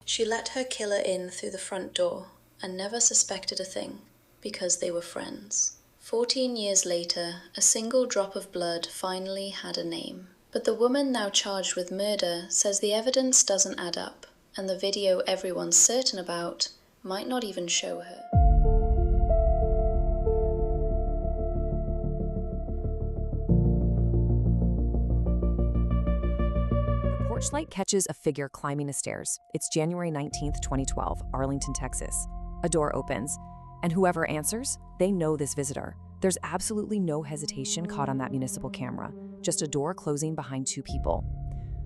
She let her killer in through the front door and never suspected a thing because they were friends. 14 years later, a single drop of blood finally had a name. But the woman now charged with murder says the evidence doesn't add up, and the video everyone's certain about might not even show her. The porch light catches a figure climbing the stairs. It's January 19th, 2012, Arlington, Texas. A door opens, and whoever answers, they know this visitor. There's absolutely no hesitation caught on that municipal camera, just a door closing behind two people.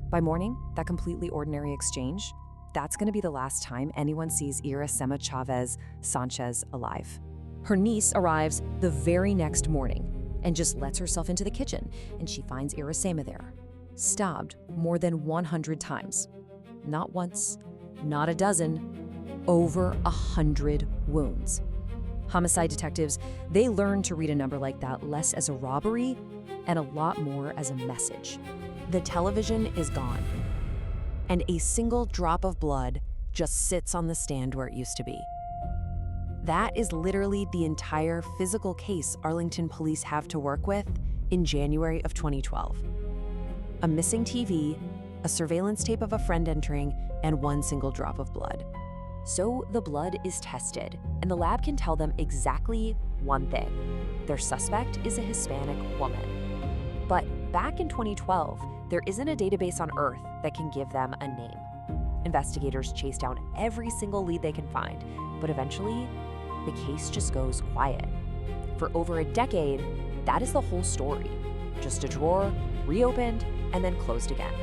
By morning, that completely ordinary exchange, that's going to be the last time anyone sees Irasema Chavez Sanchez alive. Her niece arrives the very next morning and just lets herself into the kitchen, and she finds Irasema there, stabbed more than 100 times. Not once, not a dozen, over 100 wounds. Homicide detectives, they learn to read a number like that less as a robbery and a lot more as a message. The television is gone, and a single drop of blood just sits on the stand where it used to be. That is literally the entire physical case Arlington police have to work with in January of 2012. A missing TV, a surveillance tape of a friend entering, and one single drop of blood. So the blood is tested, and the lab can tell them exactly one thing. Their suspect is a Hispanic woman. But back in 2012, there isn't a database on Earth that can give them a name. Investigators chase down every single lead they can find, but eventually, the case just goes quiet. For over a decade, that is the whole story. Just a drawer, reopened, and then closed again.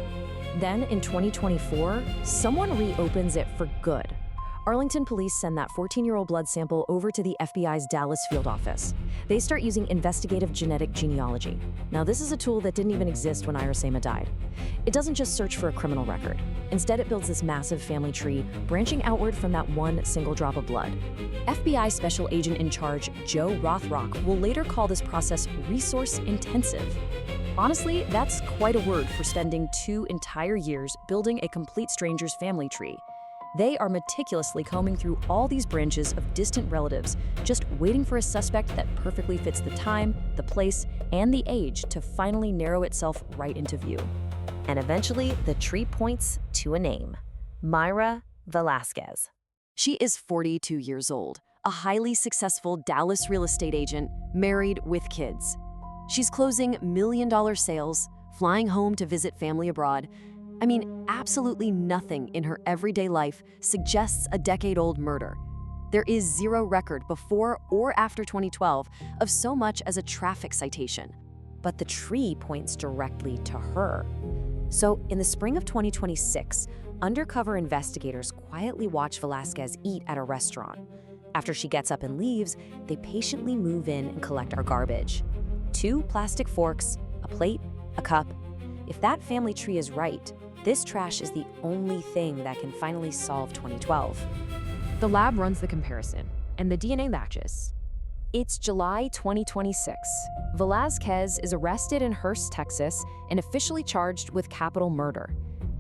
Then in 2024, someone reopens it for good. Arlington police send that 14-year-old blood sample over to the FBI's Dallas field office. They start using investigative genetic genealogy. Now, this is a tool that didn't even exist when Irasema died. It doesn't just search for a criminal record. Instead, it builds this massive family tree, branching outward from that one single drop of blood. FBI Special Agent in Charge Joe Rothrock will later call this process resource-intensive. Honestly, that's quite a word for spending 2 entire years building a complete stranger's family tree. They are meticulously combing through all these branches of distant relatives, just waiting for a suspect that perfectly fits the time, the place, and the age to finally narrow itself right into view. And eventually, the tree points to a name: Mayra Velasquez. She is 42 years old, a highly successful Dallas real estate agent, married with kids. She's closing million-dollar sales, flying home to visit family abroad. I mean, absolutely nothing in her everyday life suggests a decade-old murder. There is zero record before or after 2012 of so much as a traffic citation. But the tree points directly to her. So in the spring of 2026, undercover investigators quietly watch Velasquez eat at a restaurant. After she gets up and leaves, they patiently move in and collect our garbage. 2 plastic forks, a plate, a cup. If that family tree is right, this trash is the only thing that can finally solve 2012. The lab runs the comparison, and the DNA matches. It's July 2026. Velasquez is arrested in Hurst, Texas, and officially charged with capital murder.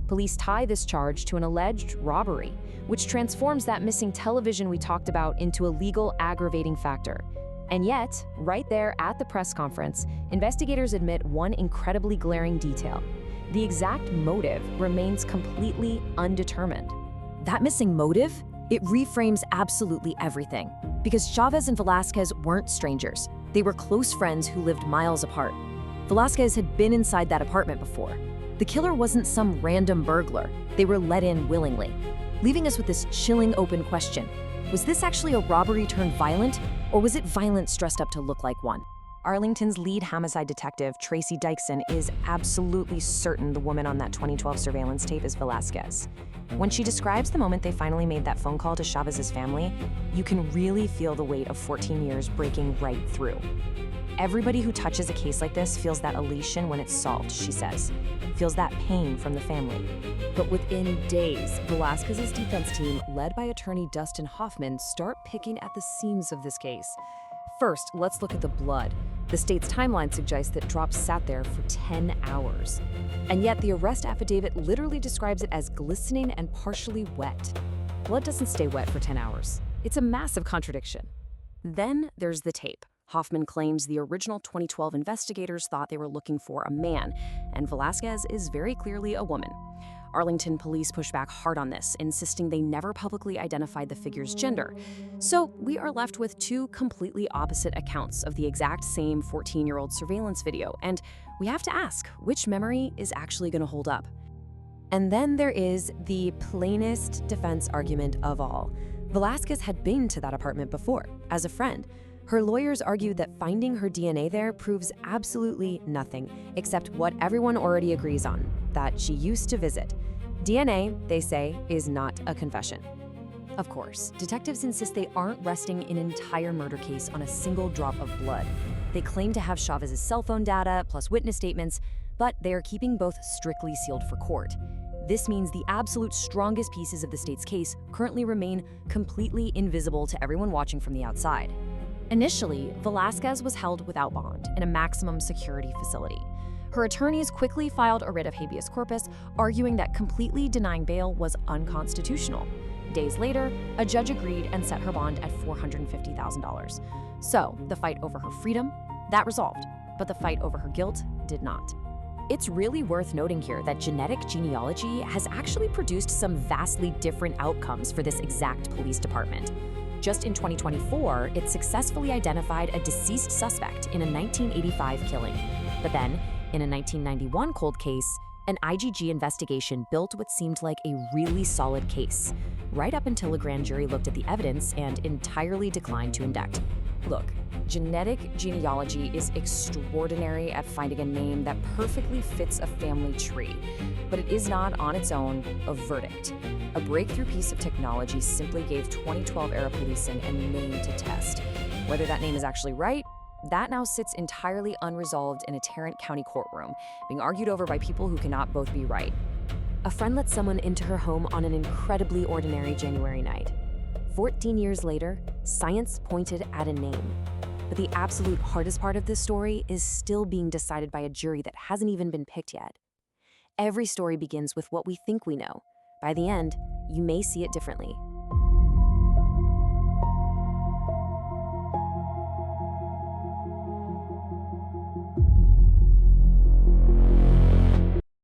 Police tie this charge to an alleged robbery, which transforms that missing television we talked about into a legal aggravating factor. And yet, right there at the press conference, investigators admit one incredibly glaring detail. The exact motive remains completely undetermined. That missing motive? It reframes absolutely everything. Because Chavez and Velasquez weren't strangers. They were close friends who lived miles apart. Velasquez had been inside that apartment before. The killer wasn't some random burglar. They were let in willingly, leaving us with this chilling open question. Was this actually a robbery turned violent, or was it violence dressed up to look like one? Arlington's lead homicide detective, Tracy Dykeson, is absolutely certain the woman on that 2012 surveillance tape is Velasquez. When she describes the moment they finally made that phone call to Chavez's family, you can really feel the weight of 14 years breaking right through. Everybody who touches a case like this feels that elation when it's solved, she says. Feels that pain from the family. But within days, Velasquez's defense team, led by attorney Dustin Hoffman, start picking at the seams of this case. First, let's look at the blood. The state's timeline suggests that drops sat there for 10 hours. And yet the arrest affidavit literally describes it as glistening and partially wet. blood doesn't stay wet for 10 hours. It's a massive contradiction. Then there's the tape. Hoffman claims the original 2012 investigators thought they were looking for a man, and Velasquez is very clearly a woman. Arlington police push back hard on this, insisting they never publicly identified the figure's gender. So we are left with two completely opposite accounts of the exact same 14-year-old surveillance video, and we have to ask, which memory is actually going to hold up? And then there is the plainest defense argument of all. Velasquez had been to that apartment before, as a friend. Her lawyers argued that finding her DNA there proves absolutely nothing, except what everyone already agrees on, that she used to visit. DNA, they say, is not a confession. Of course, detectives insist they aren't resting an entire murder case on a single drop of blood. They claim to have Chavez's cell phone data, plus witness statements, but they are keeping both strictly sealed for court. This means the absolute strongest pieces of the state's case currently remain completely invisible to everyone watching from the outside. Initially, Velasquez was held without bond in a maximum security facility. Her attorneys quickly filed a writ of habeas corpus, arguing that completely denying bail was unconstitutional. Days later, a judge agreed and set her bond at $450,000. So, the fight over her freedom, that resolved, but the fight over her guilt did not. It's really worth noting here that genetic genealogy has actually produced some vastly different outcomes for this exact police department. Just in 2024, it successfully identified a deceased suspect in a 1985 killing. But then, in a 1991 cold case, an IGG investigation built what seemed like a really solid case, right up until a grand jury looked at the evidence and entirely declined to indict. Look, genetic genealogy is extraordinary at finding a name that perfectly fits a family tree, but it is not on its own a verdict. A breakthrough piece of technology simply gave 2012-era policing a name to test. Whether that name is actually right, that now sits entirely unresolved in a Tarrant County courtroom, being argued over by people who cannot both be right. A friend let someone into her home on an incredibly ordinary January night. 14 years later, science pointed at a name. But the absolute hardest part of this story is still being decided by a jury that hasn't even been picked yet. Every story begins with what we think we know. By the end, you may see it differently.